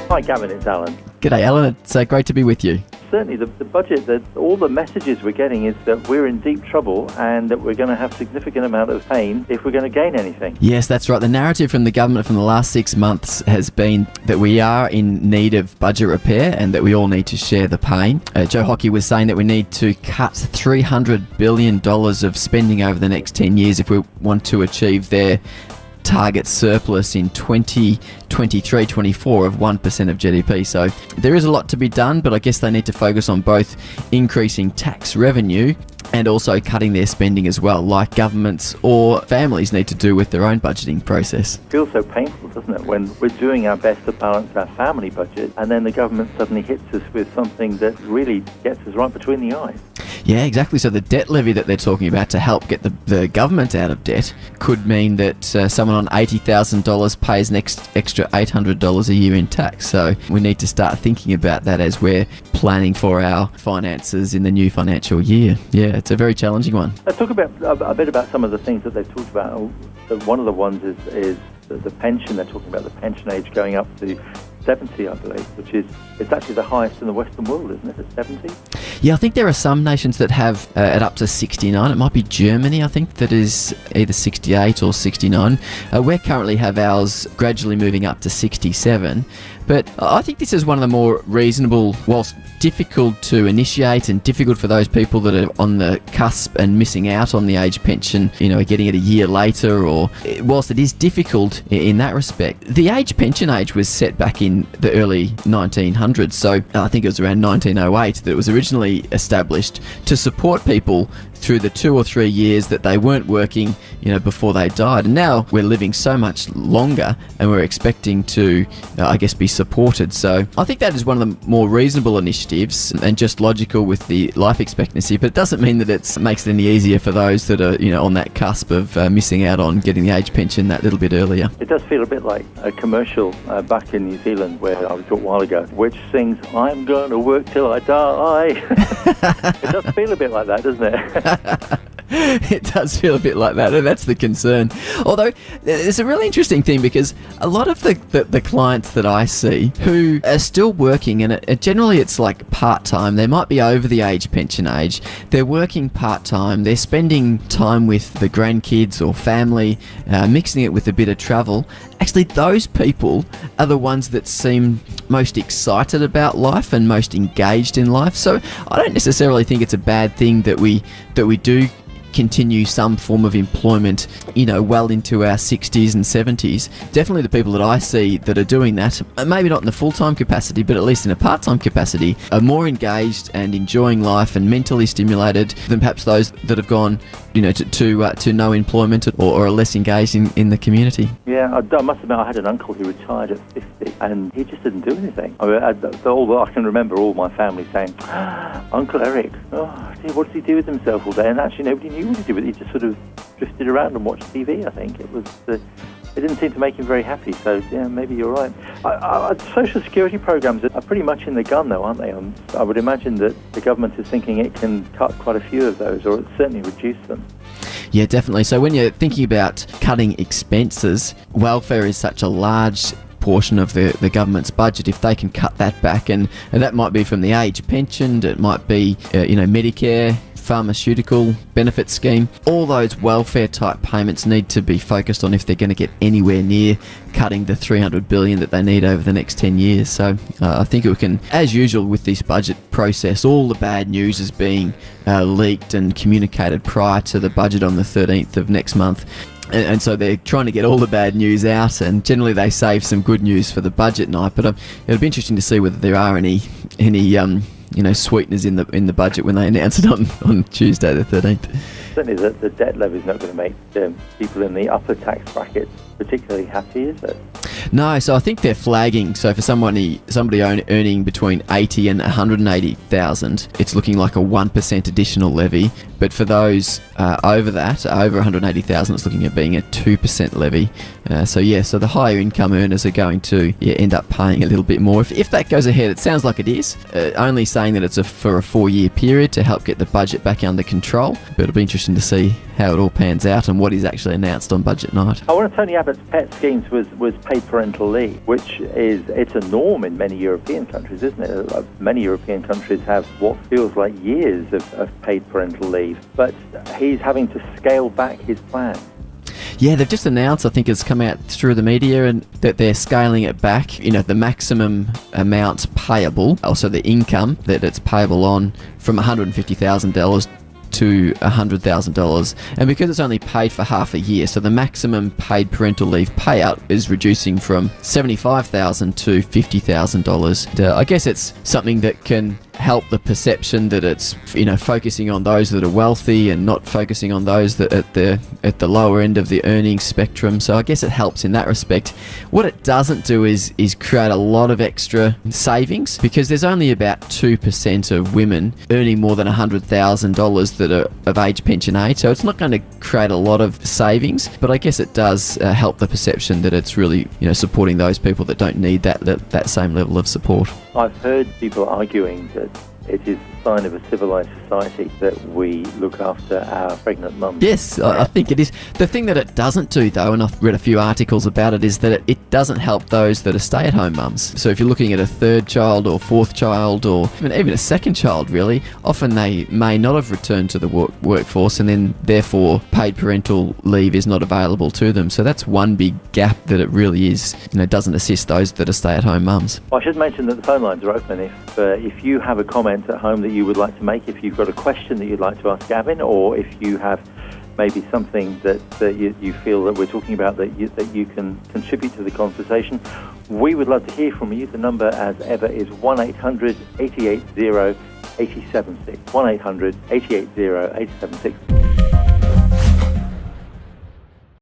Hi Gavin, it's Allan. G'day Alan, it's great to be with you. Certainly the budget, all the messages we're getting is that we're in deep trouble and that we're going to have significant amount of pain if we're going to gain anything. Yes, that's right. The narrative from the government from the last 6 months has been that we are in need of budget repair and that we all need to share the pain. Joe Hockey was saying that we need to cut $300 billion of spending over the next 10 years if we want to achieve their target surplus in 2023-24 of 1% of GDP. So there is a lot to be done, but I guess they need to focus on both increasing tax revenue and also cutting their spending as well, like governments or families need to do with their own budgeting process. It feels so painful, doesn't it, when we're doing our best to balance our family budget and then the government suddenly hits us with something that really gets us right between the eyes. Yeah, exactly. So the debt levy that they're talking about to help get the government out of debt could mean that someone on $80,000 pays an extra $800 a year in tax. So we need to start thinking about that as we're planning for our finances in the new financial year. Yeah, it's a very challenging one. Let's talk about a bit about some of the things that they've talked about. One of the ones is the pension. They're talking about the pension age going up to 70, I believe, which is it's actually the highest in the Western world, isn't it, at 70? Yeah, I think there are some nations that have it up to 69. It might be Germany, I think, that is either 68 or 69. We currently have ours gradually moving up to 67. But I think this is one of the more reasonable, whilst difficult to initiate and difficult for those people that are on the cusp and missing out on the age pension, getting it a year later, or whilst it is difficult in that respect, the age pension age was set back in the early 1900s. So I think it was around 1908 that it was originally established to support people through the 2 or 3 years that they weren't working, before they died. And now we're living so much longer and we're expecting to, be supported. So I think that is one of the more reasonable initiatives and just logical with the life expectancy, but it doesn't mean that it makes it any easier for those that are, on that cusp of missing out on getting the age pension that little bit earlier. It does feel a bit like a commercial back in New Zealand where I was a while ago, which sings, "I'm going to work till I die." It does feel a bit like that, doesn't it? It does feel a bit like that, and that's the concern. Although, it's a really interesting thing because a lot of the clients that I see who are still working, and generally it's like part-time, they might be over the age pension age, they're working part-time, they're spending time with the grandkids or family, mixing it with a bit of travel. Actually, those people are the ones that seem most excited about life and most engaged in life. So I don't necessarily think it's a bad thing that we do continue some form of employment, well into our 60s and 70s. Definitely the people that I see that are doing that, maybe not in a full-time capacity, but at least in a part-time capacity, are more engaged and enjoying life and mentally stimulated than perhaps those that have gone, to no employment or are less engaged in the community. Yeah, I must admit I had an uncle who retired at 50 and he just didn't do anything. I can remember all my family saying, "Uncle Eric, dear, what does he do with himself all day?" And actually nobody knew what he did with it. He just sort of drifted around and watched TV, I think. It didn't seem to make him very happy, so yeah, maybe you're right. Social security programs are pretty much in the gun though, aren't they? I would imagine that the government is thinking it can cut quite a few of those, or certainly reduce them. Yeah, definitely. So when you're thinking about cutting expenses, welfare is such a large portion of the government's budget. If they can cut that back, and that might be from the age pension, it might be Medicare, pharmaceutical benefit scheme, all those welfare type payments need to be focused on if they're going to get anywhere near cutting the $300 billion that they need over the next 10 years. So I think we can, as usual with this budget process, all the bad news is being leaked and communicated prior to the budget on the 13th of next month. And so they're trying to get all the bad news out, and generally they save some good news for the budget night. But it'll be interesting to see whether there are any sweeteners in the budget when they announce it on Tuesday the 13th. Certainly the debt levy is not going to make people in the upper tax brackets particularly happy, is it? No, so I think they're flagging. So for somebody earning between 80 and 180,000, it's looking like a 1% additional levy. But for those over 180,000, it's looking at being a 2% levy. So the higher income earners are going to end up paying a little bit more. If that goes ahead, it sounds like it is. Only saying that it's for a 4-year period to help get the budget back under control. But it'll be interesting to see how it all pans out and what is actually announced on budget night. One of Tony Abbott's pet schemes was pay per parental leave, which it's a norm in many European countries, isn't it? Many European countries have what feels like years of paid parental leave, but he's having to scale back his plan. Yeah, they've just announced, I think it's come out through the media, and that they're scaling it back. The maximum amount payable, also the income that it's payable on, from $150,000 to $100,000, and because it's only paid for half a year, so the maximum paid parental leave payout is reducing from $75,000 to $50,000. I guess it's something that can help the perception that it's focusing on those that are wealthy and not focusing on those that at the lower end of the earnings spectrum. So I guess it helps in that respect. What it doesn't do is create a lot of extra savings, because there's only about 2% of women earning more than $100,000 that are of age pension age. So it's not going to create a lot of savings, but I guess it does help the perception that it's really supporting those people that don't need that same level of support. I've heard people arguing that it is a sign of a civilised society that we look after our pregnant mums. Yes, I think it is. The thing that it doesn't do, though, and I've read a few articles about it, is that it doesn't help those that are stay-at-home mums. So if you're looking at a third child or fourth child, or even a second child, really, often they may not have returned to the workforce, and then therefore paid parental leave is not available to them. So that's one big gap that it really is. Doesn't assist those that are stay-at-home mums. I should mention that the phone lines are open. If you have a comment at home that you would like to make, if you've got a question that you'd like to ask Gavin, or if you have maybe something that you feel that we're talking about that you can contribute to the conversation, we would love to hear from you. The number, as ever, is 1-800-880-876. 1-800-880-876.